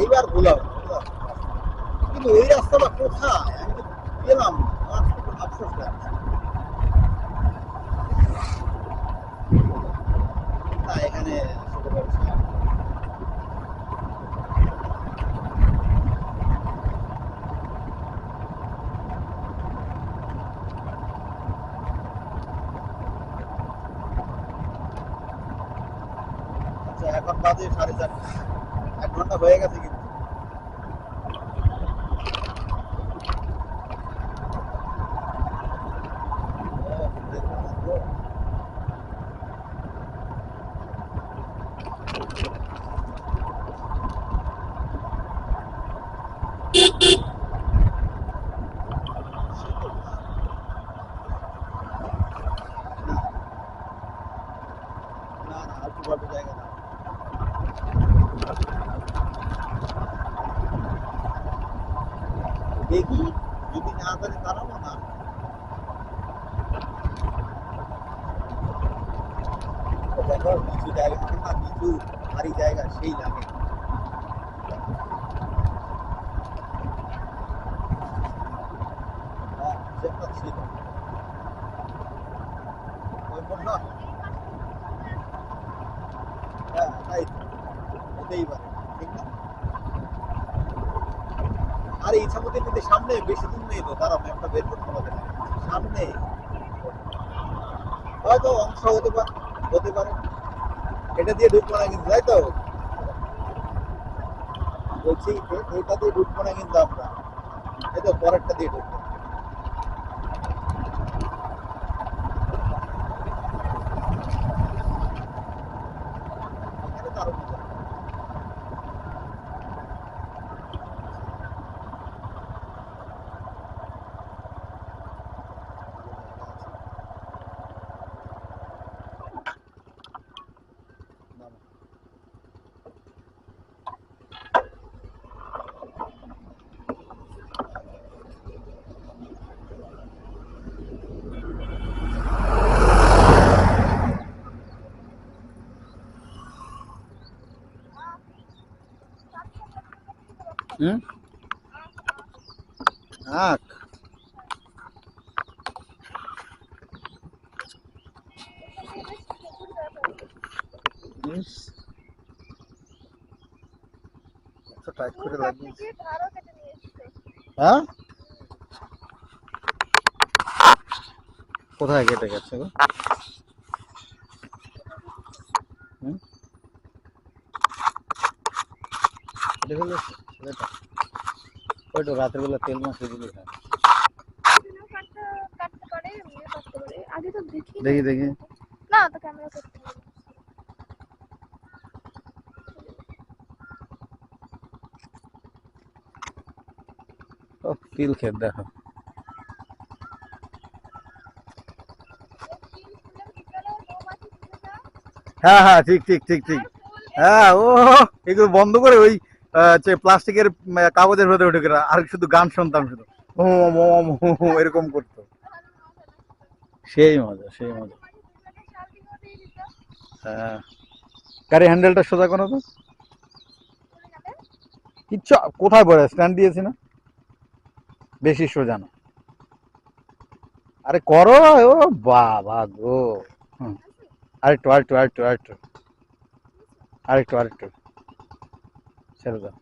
এইবার ভুলাম, কিন্তু ওই রাস্তাটা কোথায় আমি তো গেলাম, আমার খুব আফসোস লাগছে। না এখানে ছোট ব্যবসা। আচ্ছা এখন বাজে 4:30, 1 ঘন্টা হয়ে গেছে কিন্তু। দেখবো না তো। না না না, আর একটু জায়গা না। দেখি যদি না জানি দাঁড়াবো না। দেখো নিচু জায়গা থাকে না, নিচু ভারী জায়গা সেই লাগে। হ্যাঁ সেটা ছিল ওই বললো। হ্যাঁ তাই তো, হতেই পারে, ঠিক না? আর ইচ্ছামতি নদীর সামনে বেশি দূর নেই তো, তারা ম্যাপটা বের করতে হবে না। সামনে হয়তো অংশ হতে পারে, হতে পারে। এটা দিয়ে ঢুকবো না কিন্তু, তাই তো বলছি, এটা দিয়ে ঢুকবো না কিন্তু আমরা, এই তো পরেরটা দিয়ে ঢুকবো। এখানে তো আরো মজা। হুম, আখ। ইস, এত টাইট করে লাগিয়েছে। হ্যাঁ, কোথায় কেটে গেছে গো? হুম, কেটে ফেলেছে ছেলেটা। ওই তো রাতের বেলা তেল মাছ এগুলো খায়। দেখি দেখি। না তো ক্যামেরা করতে হবে। ও তিল ক্ষেত দেখো। হ্যাঁ হ্যাঁ, ঠিক ঠিক ঠিক ঠিক। হ্যাঁ ও, এগুলো বন্ধ করে ওই প্লাস্টিকের কাগজের ভেতরে ঢুকে আর শুধু গান শুনতাম শুধু, ওম ওম ওম ওম এরকম করতো। সেই মজা, সেই মজা। হ্যাঁ, গাড়ি হ্যান্ডেলটা সোজা করো তো। কিচ্ছু কোথায় পড়ে স্ট্যান্ড দিয়েছি না, বেশি সোজা না। আরে করো, ও বাবা গো। হুম, আরেকটু আরেকটু আরেকটু আরেকটু আরেকটু আরেকটু ছেড়ে দাও।